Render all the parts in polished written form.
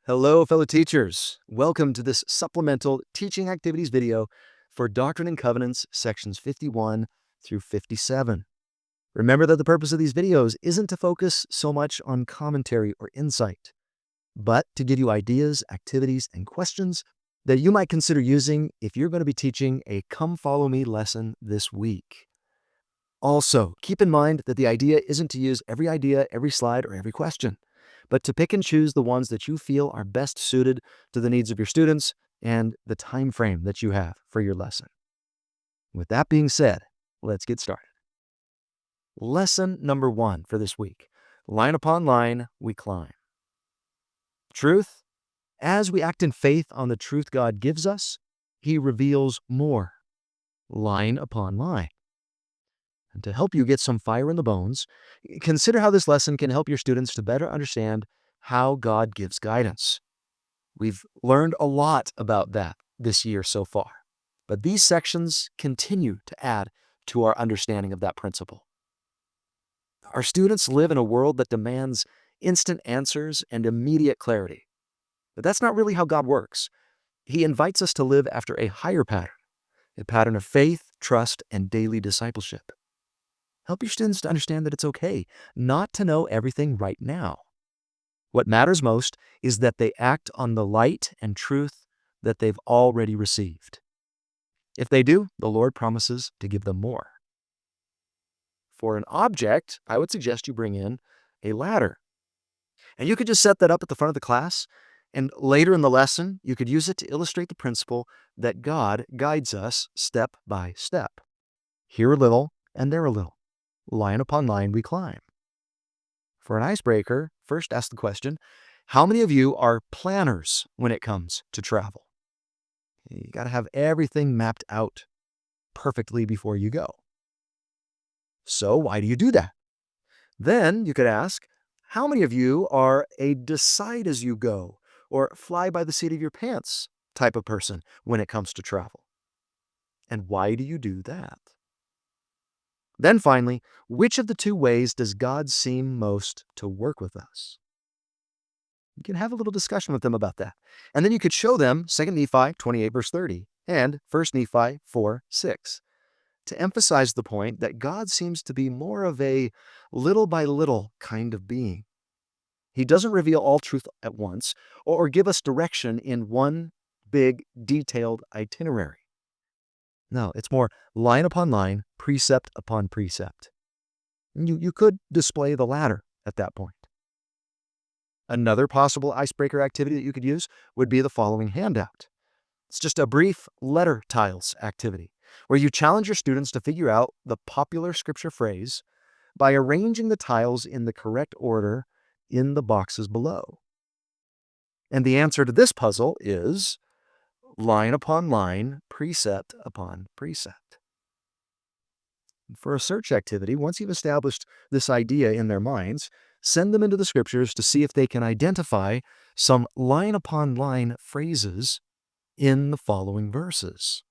Hello, fellow teachers. Welcome to this supplemental teaching activities video for Doctrine and Covenants, sections 51 through 57. Remember that the purpose of these videos isn't to focus so much on commentary or insight, but to give you ideas, activities, and questions that you might consider using if you're going to be teaching a Come Follow Me lesson this week. Also, keep in mind that the idea isn't to use every idea, every slide, or every question, but to pick and choose the ones that you feel are best suited to the needs of your students and the time frame that you have for your lesson. With that being said, let's get started. Lesson number 1 for this week. Line upon line, we climb. Truth. As we act in faith on the truth God gives us, He reveals more. Line upon line. And to help you get some fire in the bones, consider how this lesson can help your students to better understand how God gives guidance. We've learned a lot about that this year so far, but these sections continue to add to our understanding of that principle. Our students live in a world that demands instant answers and immediate clarity. But that's not really how God works. He invites us to live after a higher pattern, a pattern of faith, trust, and daily discipleship. Help your students to understand that it's okay not to know everything right now. What matters most is that they act on the light and truth that they've already received. If they do, the Lord promises to give them more. For an object, I would suggest you bring in a ladder. And you could just set that up at the front of the class, and later in the lesson, you could use it to illustrate the principle that God guides us step by step. Here a little, and there a little. Line upon line we climb. For an icebreaker, first ask the question, how many of you are planners when it comes to travel? You got to have everything mapped out perfectly before you go. So why do you do that? Then you could ask, how many of you are a decide as you go or fly by the seat of your pants type of person when it comes to travel? And why do you do that? Then finally, which of the two ways does God seem most to work with us? You can have a little discussion with them about that. And then you could show them 2 Nephi 28 verse 30 and 1 Nephi 4:6 to emphasize the point that God seems to be more of a little by little kind of being. He doesn't reveal all truth at once or give us direction in one big detailed itinerary. No, it's more line upon line, precept upon precept. You could display the ladder at that point. Another possible icebreaker activity that you could use would be the following handout. It's just a brief letter tiles activity where you challenge your students to figure out the popular scripture phrase by arranging the tiles in the correct order in the boxes below. And the answer to this puzzle is line upon line, precept upon precept. For a search activity, once you've established this idea in their minds, send them into the scriptures to see if they can identify some line upon line phrases in the following verses.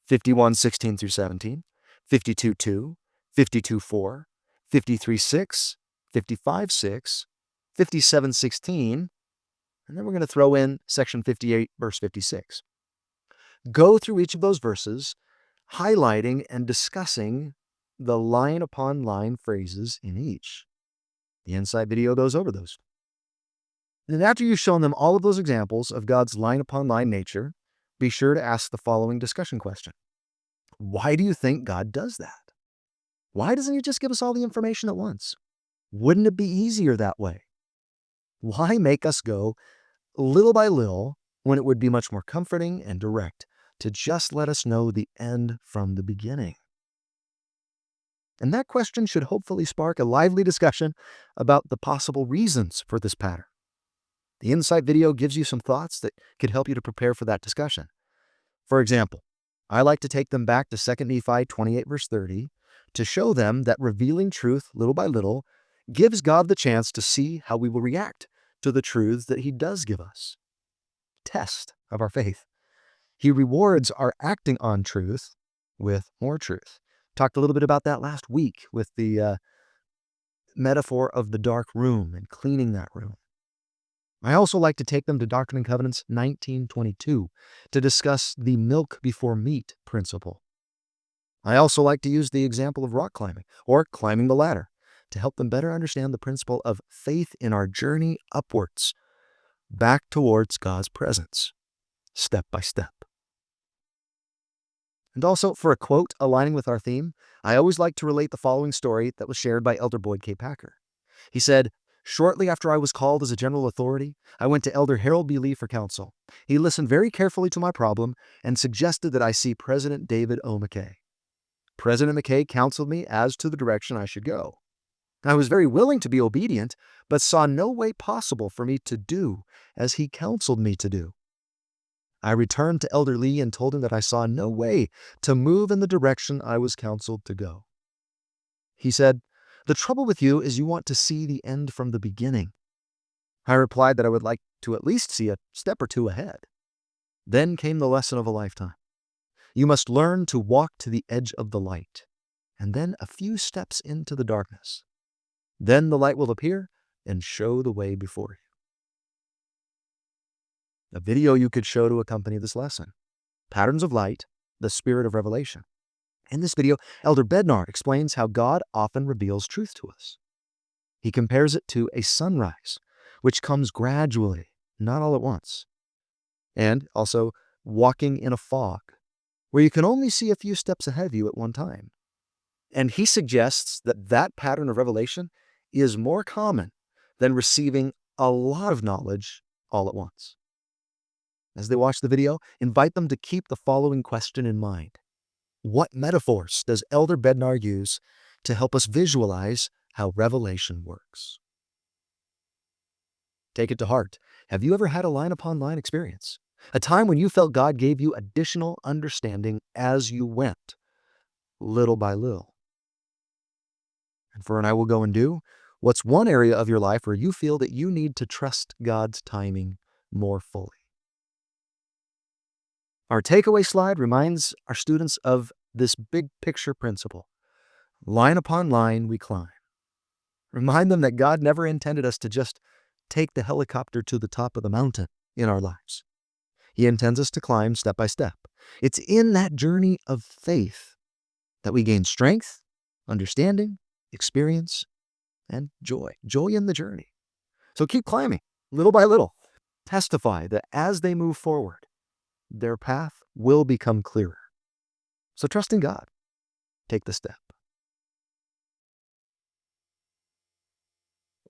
51:16 through 17, 52:2, 52:4, 53:6, 55:6, 57:16, and then we're going to throw in section 58, verse 56. Go through each of those verses, highlighting and discussing the line upon line phrases in each. The Insight video goes over those. And after you've shown them all of those examples of God's line upon line nature, be sure to ask the following discussion question. Why do you think God does that? Why doesn't He just give us all the information at once? Wouldn't it be easier that way? Why make us go little by little when it would be much more comforting and direct to just let us know the end from the beginning? And that question should hopefully spark a lively discussion about the possible reasons for this pattern. The Insight video gives you some thoughts that could help you to prepare for that discussion. For example, I like to take them back to 2 Nephi 28 verse 30 to show them that revealing truth little by little gives God the chance to see how we will react to the truths that He does give us. Test of our faith. He rewards our acting on truth with more truth. Talked a little bit about that last week with the metaphor of the dark room and cleaning that room. I also like to take them to Doctrine and Covenants 1922 to discuss the milk before meat principle. I also like to use the example of rock climbing or climbing the ladder to help them better understand the principle of faith in our journey upwards, back towards God's presence, step by step. And also, for a quote aligning with our theme, I always like to relate the following story that was shared by Elder Boyd K. Packer. He said, "Shortly after I was called as a general authority, I went to Elder Harold B. Lee for counsel. He listened very carefully to my problem and suggested that I see President David O. McKay. President McKay counseled me as to the direction I should go. I was very willing to be obedient, but saw no way possible for me to do as he counseled me to do. I returned to Elder Lee and told him that I saw no way to move in the direction I was counseled to go. He said, 'The trouble with you is you want to see the end from the beginning.' I replied that I would like to at least see a step or two ahead. Then came the lesson of a lifetime. You must learn to walk to the edge of the light, and then a few steps into the darkness. Then the light will appear and show the way before you." A video you could show to accompany this lesson: Patterns of Light, the Spirit of Revelation. In this video, Elder Bednar explains how God often reveals truth to us. He compares it to a sunrise, which comes gradually, not all at once. And also walking in a fog, where you can only see a few steps ahead of you at one time. And he suggests that that pattern of revelation is more common than receiving a lot of knowledge all at once. As they watch the video, invite them to keep the following question in mind. What metaphors does Elder Bednar use to help us visualize how revelation works? Take it to heart. Have you ever had a line upon line experience? A time when you felt God gave you additional understanding as you went, little by little. And for an I will go and do, what's one area of your life where you feel that you need to trust God's timing more fully? Our takeaway slide reminds our students of this big picture principle. Line upon line we climb. Remind them that God never intended us to just take the helicopter to the top of the mountain in our lives. He intends us to climb step by step. It's in that journey of faith that we gain strength, understanding, experience, and joy. Joy in the journey. So keep climbing, little by little. Testify that as they move forward, their path will become clearer. So trust in God. Take the step.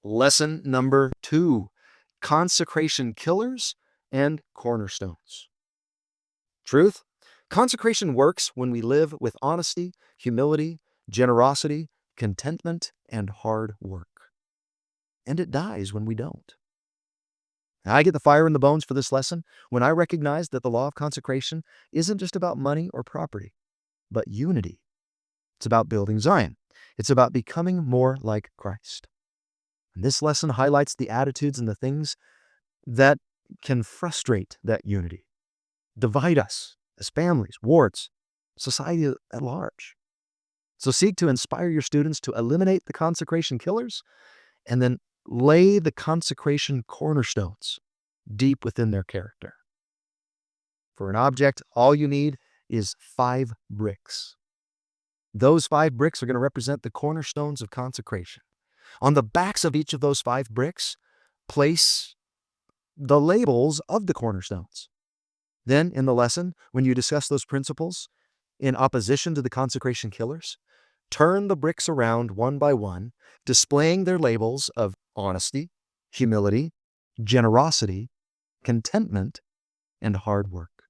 Lesson number 2, consecration killers and cornerstones. Truth: consecration works when we live with honesty, humility, generosity, contentment, and hard work. And it dies when we don't. I get the fire in the bones for this lesson when I recognize that the law of consecration isn't just about money or property, but unity. It's about building Zion. It's about becoming more like Christ. And this lesson highlights the attitudes and the things that can frustrate that unity, divide us as families, wards, society at large. So seek to inspire your students to eliminate the consecration killers and then lay the consecration cornerstones deep within their character. For an object, all you need is 5 bricks. Those 5 bricks are going to represent the cornerstones of consecration. On the backs of each of those 5 bricks, place the labels of the cornerstones. Then, in the lesson, when you discuss those principles in opposition to the consecration killers, turn the bricks around one by one, displaying their labels of honesty, humility, generosity, contentment, and hard work.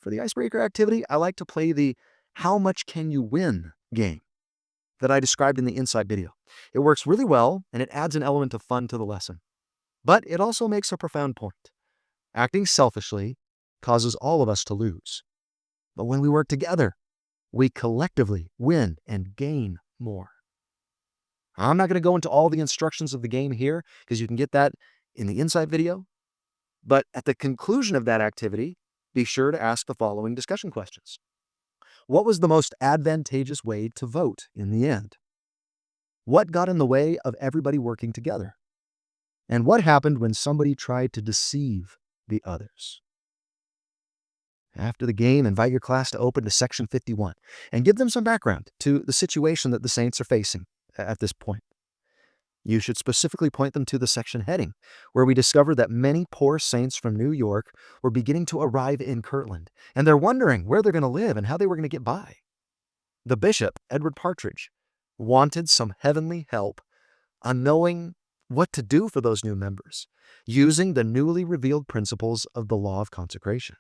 For the icebreaker activity, I like to play the "How much can you win" game that I described in the Insight video. It works really well, and it adds an element of fun to the lesson. But it also makes a profound point. Acting selfishly causes all of us to lose. But when we work together, we collectively win and gain more. I'm not going to go into all the instructions of the game here because you can get that in the Insight video. But at the conclusion of that activity, be sure to ask the following discussion questions. What was the most advantageous way to vote in the end? What got in the way of everybody working together? And what happened when somebody tried to deceive the others? After the game, invite your class to open to section 51 and give them some background to the situation that the saints are facing at this point. You should specifically point them to the section heading, where we discovered that many poor saints from New York were beginning to arrive in Kirtland, and they're wondering where they're going to live and how they were going to get by. The bishop, Edward Partridge, wanted some heavenly help on knowing what to do for those new members, using the newly revealed principles of the law of consecration.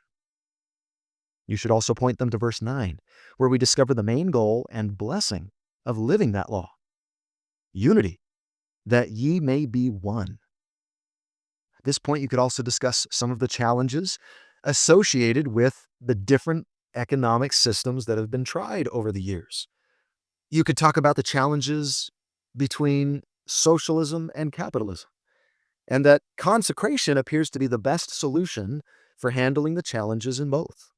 You should also point them to verse 9, where we discover the main goal and blessing of living that law: unity, that ye may be one. At this point, you could also discuss some of the challenges associated with the different economic systems that have been tried over the years. You could talk about the challenges between socialism and capitalism, and that consecration appears to be the best solution for handling the challenges in both.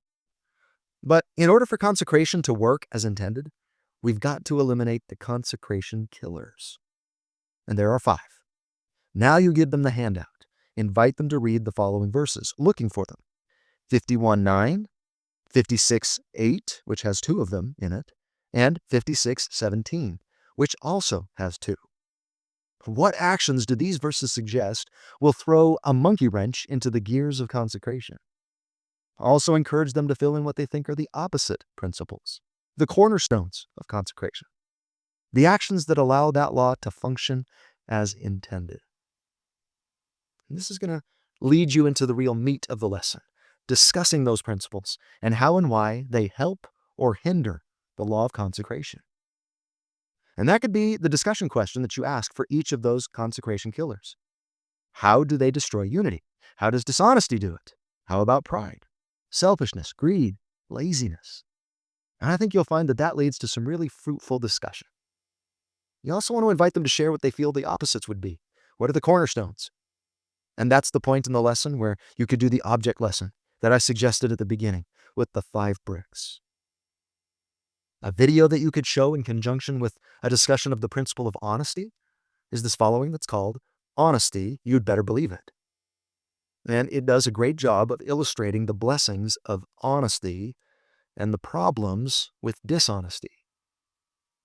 But in order for consecration to work as intended, we've got to eliminate the consecration killers. And there are 5. Now you give them the handout. Invite them to read the following verses, looking for them: 51:9, 56:8, which has 2 of them in it, and 56:17, which also has 2. What actions do these verses suggest will throw a monkey wrench into the gears of consecration? Also encourage them to fill in what they think are the opposite principles, the cornerstones of consecration, the actions that allow that law to function as intended. And this is going to lead you into the real meat of the lesson, discussing those principles and how and why they help or hinder the law of consecration. And that could be the discussion question that you ask for each of those consecration killers. How do they destroy unity? How does dishonesty do it? How about pride, selfishness, greed, laziness? And I think you'll find that that leads to some really fruitful discussion. You also want to invite them to share what they feel the opposites would be. What are the cornerstones? And that's the point in the lesson where you could do the object lesson that I suggested at the beginning with the 5 bricks. A video that you could show in conjunction with a discussion of the principle of honesty is this following that's called Honesty, You'd Better Believe It. And it does a great job of illustrating the blessings of honesty and the problems with dishonesty.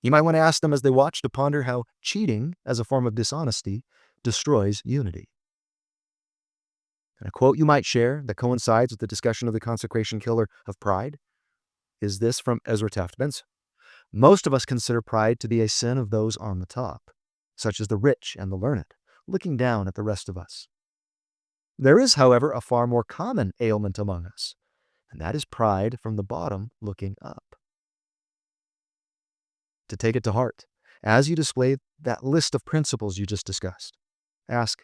You might want to ask them as they watch to ponder how cheating as a form of dishonesty destroys unity. And a quote you might share that coincides with the discussion of the consecration killer of pride is this from Ezra Taft Benson. Most of us consider pride to be a sin of those on the top, such as the rich and the learned, looking down at the rest of us. There is, however, a far more common ailment among us, and that is pride from the bottom looking up. To take it to heart, as you display that list of principles you just discussed, ask,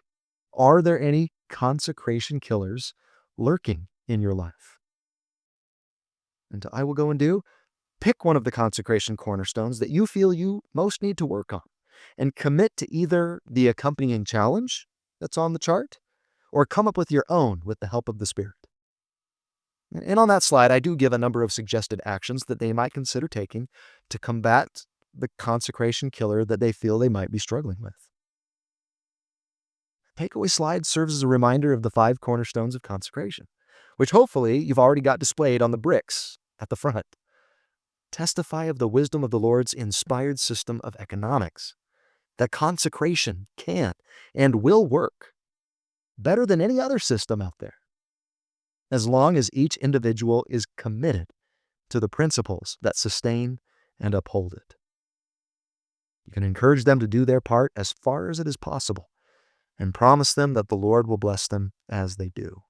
are there any consecration killers lurking in your life? And I will go and do, pick one of the consecration cornerstones that you feel you most need to work on and commit to either the accompanying challenge that's on the chart or come up with your own with the help of the Spirit. And on that slide, I do give a number of suggested actions that they might consider taking to combat the consecration killer that they feel they might be struggling with. Takeaway slide serves as a reminder of the 5 cornerstones of consecration, which hopefully you've already got displayed on the bricks at the front. Testify of the wisdom of the Lord's inspired system of economics, that consecration can and will work better than any other system out there, as long as each individual is committed to the principles that sustain and uphold it. You can encourage them to do their part as far as it is possible and promise them that the Lord will bless them as they do.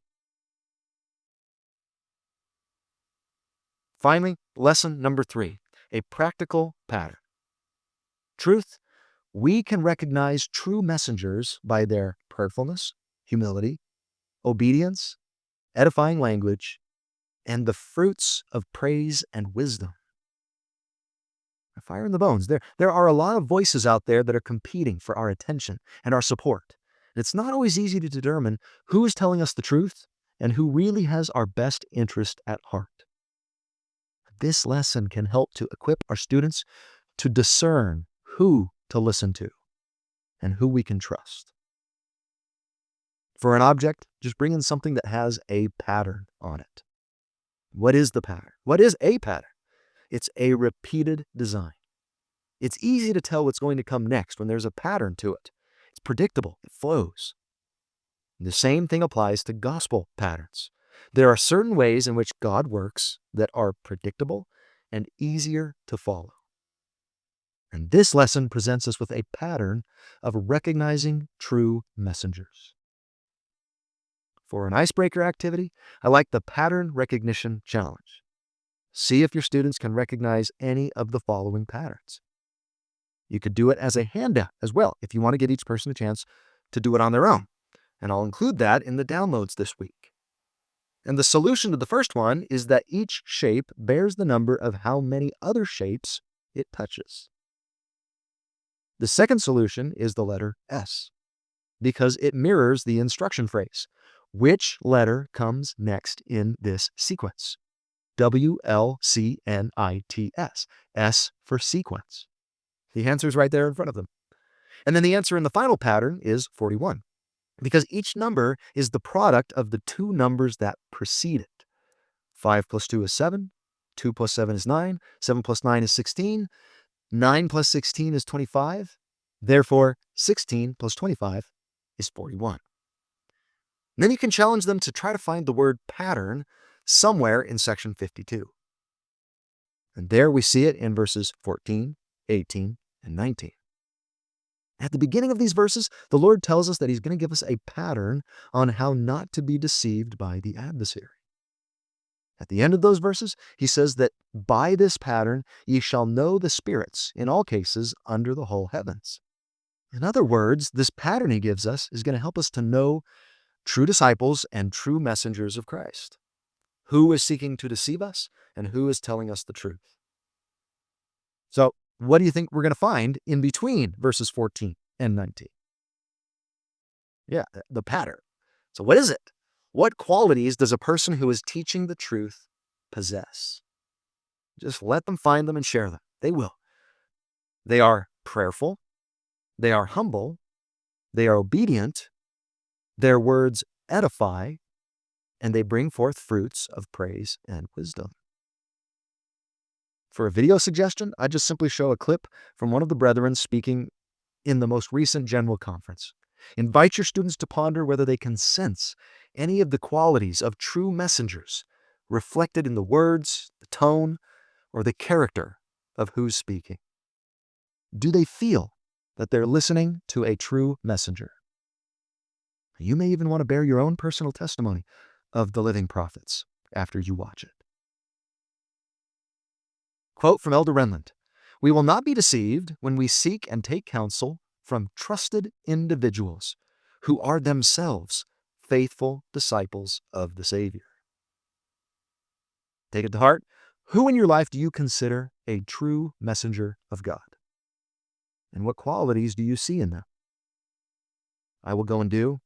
Finally, lesson number 3, a practical pattern. Truth, we can recognize true messengers by their prayerfulness, humility, obedience, edifying language, and the fruits of praise and wisdom. Fire in the bones. There are a lot of voices out there that are competing for our attention and our support. It's not always easy to determine who is telling us the truth and who really has our best interest at heart. This lesson can help to equip our students to discern who to listen to and who we can trust. For an object, just bring in something that has a pattern on it. What is the pattern? What is a pattern? It's a repeated design. It's easy to tell what's going to come next when there's a pattern to it. It's predictable. It flows. The same thing applies to gospel patterns. There are certain ways in which God works that are predictable and easier to follow. And this lesson presents us with a pattern of recognizing true messengers. For an icebreaker activity, I like the Pattern Recognition Challenge. See if your students can recognize any of the following patterns. You could do it as a handout as well if you want to give each person a chance to do it on their own. And I'll include that in the downloads this week. And the solution to the first one is that each shape bears the number of how many other shapes it touches. The second solution is the letter S, because it mirrors the instruction phrase. Which letter comes next in this sequence? WLCNITS. S for sequence. The answer is right there in front of them. And then the answer in the final pattern is 41, because each number is the product of the two numbers that precede it. 5 plus 2 is 7, 2 plus 7 is 9, 7 plus 9 is 16, 9 plus 16 is 25. Therefore, 16 plus 25 is 41. And then you can challenge them to try to find the word pattern somewhere in section 52. And there we see it in verses 14, 18, and 19. At the beginning of these verses, the Lord tells us that He's going to give us a pattern on how not to be deceived by the adversary. At the end of those verses, He says that by this pattern ye shall know the spirits in all cases under the whole heavens. In other words, this pattern He gives us is going to help us to know true disciples and true messengers of Christ. Who is seeking to deceive us and who is telling us the truth? So, what do you think we're going to find in between verses 14 and 19? Yeah, the pattern. So what is it? What qualities does a person who is teaching the truth possess? Just let them find them and share them. They will. They are prayerful. They are humble. They are obedient. Their words edify, and they bring forth fruits of praise and wisdom. For a video suggestion, I just simply show a clip from one of the brethren speaking in the most recent general conference. Invite your students to ponder whether they can sense any of the qualities of true messengers reflected in the words, the tone, or the character of who's speaking. Do they feel that they're listening to a true messenger? You may even want to bear your own personal testimony of the living prophets after you watch it. Quote from Elder Renland, "We will not be deceived when we seek and take counsel from trusted individuals who are themselves faithful disciples of the Savior." Take it to heart. Who in your life do you consider a true messenger of God? And what qualities do you see in them? I will go and do.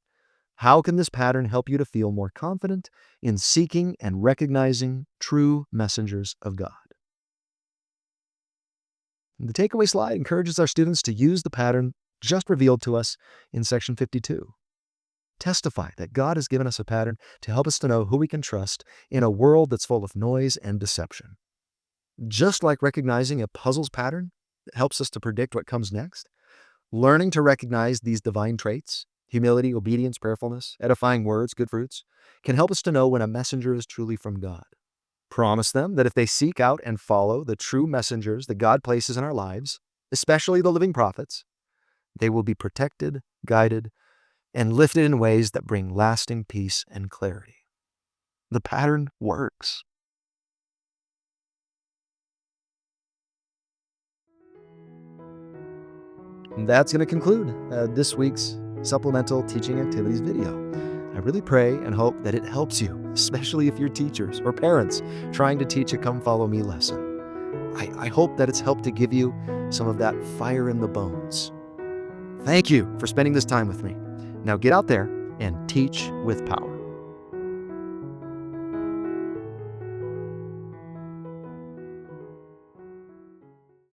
How can this pattern help you to feel more confident in seeking and recognizing true messengers of God? The takeaway slide encourages our students to use the pattern just revealed to us in section 52. Testify that God has given us a pattern to help us to know who we can trust in a world that's full of noise and deception. Just like recognizing a puzzles pattern that helps us to predict what comes next, learning to recognize these divine traits, humility, obedience, prayerfulness, edifying words, good fruits, can help us to know when a messenger is truly from God. Promise them that if they seek out and follow the true messengers that God places in our lives, especially the living prophets, they will be protected, guided, and lifted in ways that bring lasting peace and clarity. The pattern works. And that's going to conclude this week's supplemental teaching activities video. I really pray and hope that it helps you, especially if you're teachers or parents trying to teach a Come Follow Me lesson. I hope that it's helped to give you some of that fire in the bones. Thank you for spending this time with me. Now get out there and teach with power.